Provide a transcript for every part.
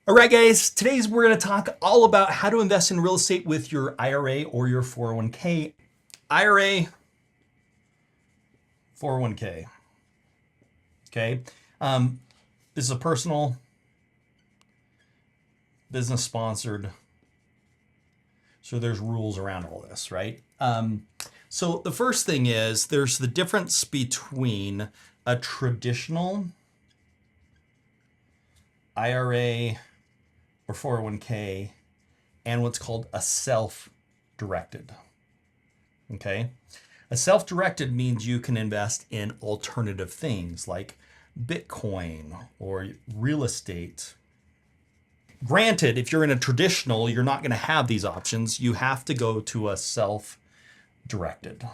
All right, guys, today we're going to talk all about how to invest in real estate with your IRA or your 401k. IRA, 401k. Okay. This is a personal, business sponsored. So there's rules around all this, right? So the first thing is there's the difference between a traditional IRA or 401k and what's called a self-directed. Okay. A self-directed means you can invest in alternative things like Bitcoin or real estate. Granted, if you're in a traditional, you're not going to have these options. You have to go to a self-directed.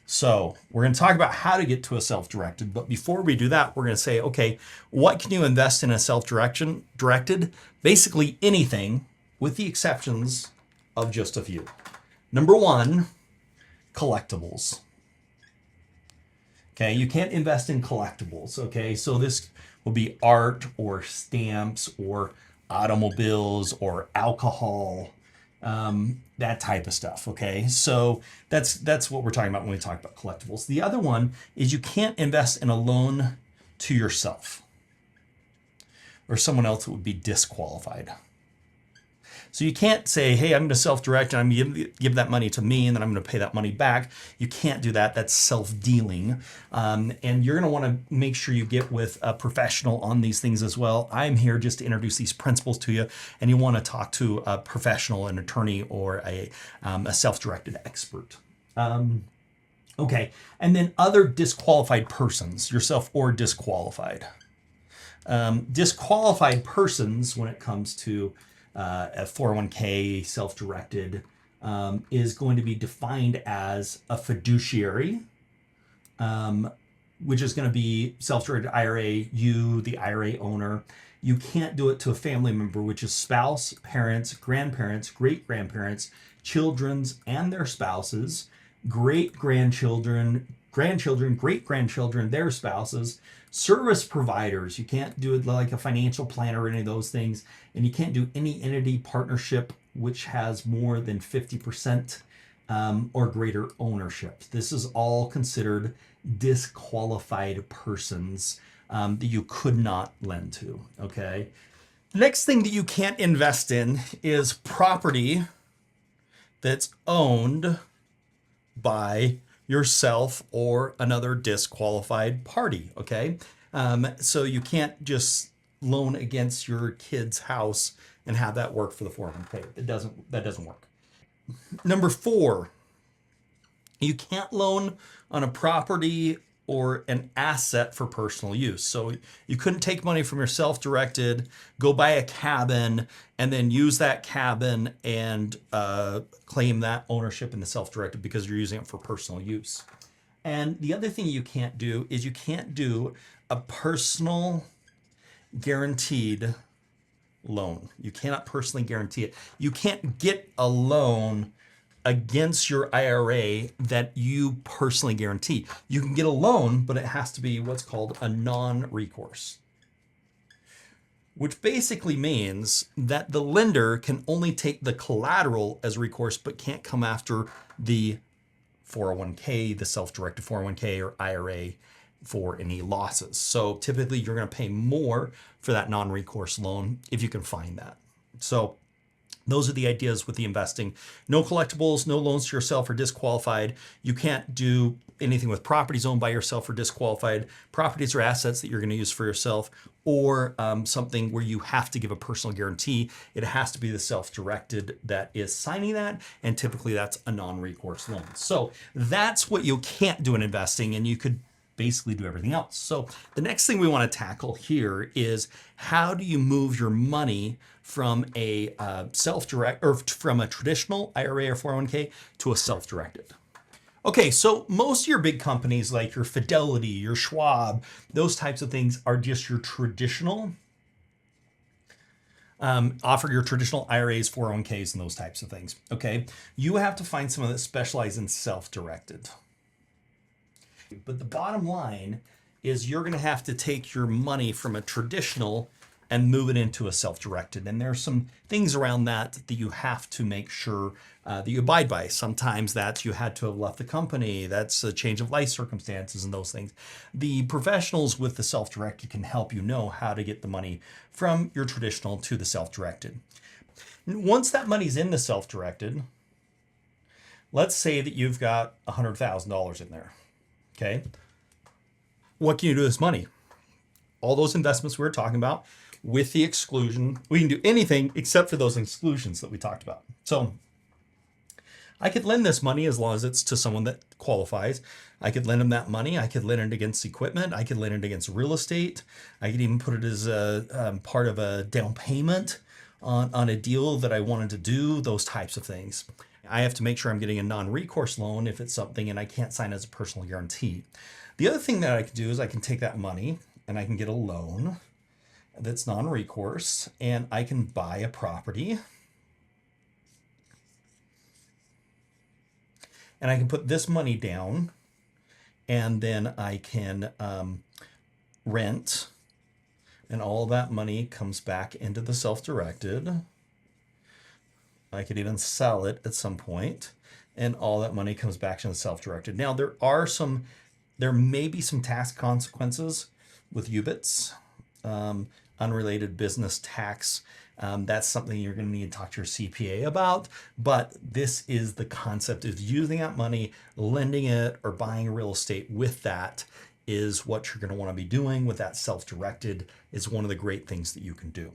So we're going to talk about how to get to a self-directed. But before we do that, we're going to say, okay, what can you invest in a self-directed? Basically anything with the exceptions of just a few. Number one, collectibles. Okay, you can't invest in collectibles. Okay, so this will be art or stamps or automobiles or alcohol, that type of stuff. Okay, so that's what we're talking about when we talk about collectibles. The other one is you can't invest in a loan to yourself or someone else that would be disqualified. So you can't say, hey, I'm going to self-direct and I'm going to give that money to me and then I'm going to pay that money back. You can't do that. That's self-dealing. And you're going to want to make sure you get with a professional on these things as well. I'm here just to introduce these principles to you, and you want to talk to a professional, an attorney, or a self-directed expert. Okay, and then other disqualified persons, yourself or disqualified. Disqualified persons, when it comes to a 401k self-directed, is going to be defined as a fiduciary, which is going to be self-directed IRA, you, the IRA owner. You can't do it to a family member, which is spouse, parents, grandparents, great-grandparents, children's and their spouses, great-grandchildren, grandchildren, great-grandchildren, their spouses, service providers. You can't do it like a financial planner or any of those things. And you can't do any entity partnership which has more than 50% or greater ownership. This is all considered disqualified persons that you could not lend to. Okay. The next thing that you can't invest in is property that's owned by yourself or another disqualified party. Okay. So you can't just loan against your kid's house and have that work for the 401k. That doesn't work. Number 4, you can't loan on a property or an asset for personal use. So you couldn't take money from your self-directed, go buy a cabin, and then use that cabin and claim that ownership in the self-directed because you're using it for personal use. And the other thing you can't do is you can't do a personal guaranteed loan. You cannot personally guarantee it. You can't get a loan against your IRA that you personally guarantee. You can get a loan, but it has to be what's called a non-recourse, which basically means that the lender can only take the collateral as recourse, but can't come after the 401k, the self-directed 401k or IRA for any losses. So typically you're going to pay more for that non-recourse loan if you can find that. So those are the ideas with the investing. No collectibles, no loans to yourself or disqualified. You can't do anything with properties owned by yourself or disqualified. Properties or assets that you're going to use for yourself, or something where you have to give a personal guarantee. It has to be the self-directed that is signing that, and typically that's a non-recourse loan. So that's what you can't do in investing, and you could basically do everything else. So the next thing we want to tackle here is how do you move your money from a self-direct or from a traditional IRA or 401k to a self-directed. Okay, so most of your big companies like your Fidelity, your Schwab, those types of things are just your traditional, offer your traditional IRAs, 401ks, and those types of things. Okay, you have to find someone that specializes in self-directed. But the bottom line is you're going to have to take your money from a traditional and move it into a self-directed. And there's some things around that you have to make sure that you abide by. Sometimes that's you had to have left the company. That's a change of life circumstances and those things. The professionals with the self-directed can help you know how to get the money from your traditional to the self-directed. Once that money's in the self-directed, let's say that you've got $100,000 in there, okay? What can you do with this money? All those investments we were talking about, with the exclusion, we can do anything except for those exclusions that we talked about. So I could lend this money as long as it's to someone that qualifies. I could lend them that money. I could lend it against equipment. I could lend it against real estate. I could even put it as a part of a down payment on a deal that I wanted to do, those types of things. I have to make sure I'm getting a non-recourse loan if it's something and I can't sign as a personal guarantee. The other thing that I can do is I can take that money and I can get a loan that's non-recourse, and I can buy a property, and I can put this money down, and then I can rent, and all that money comes back into the self-directed. I could even sell it at some point, and all that money comes back to the self-directed. Now, there may be some tax consequences with UBITs, unrelated business tax. That's something you're going to need to talk to your CPA about. But this is the concept of using that money, lending it, or buying real estate with that is what you're going to want to be doing with that self-directed. Is one of the great things that you can do.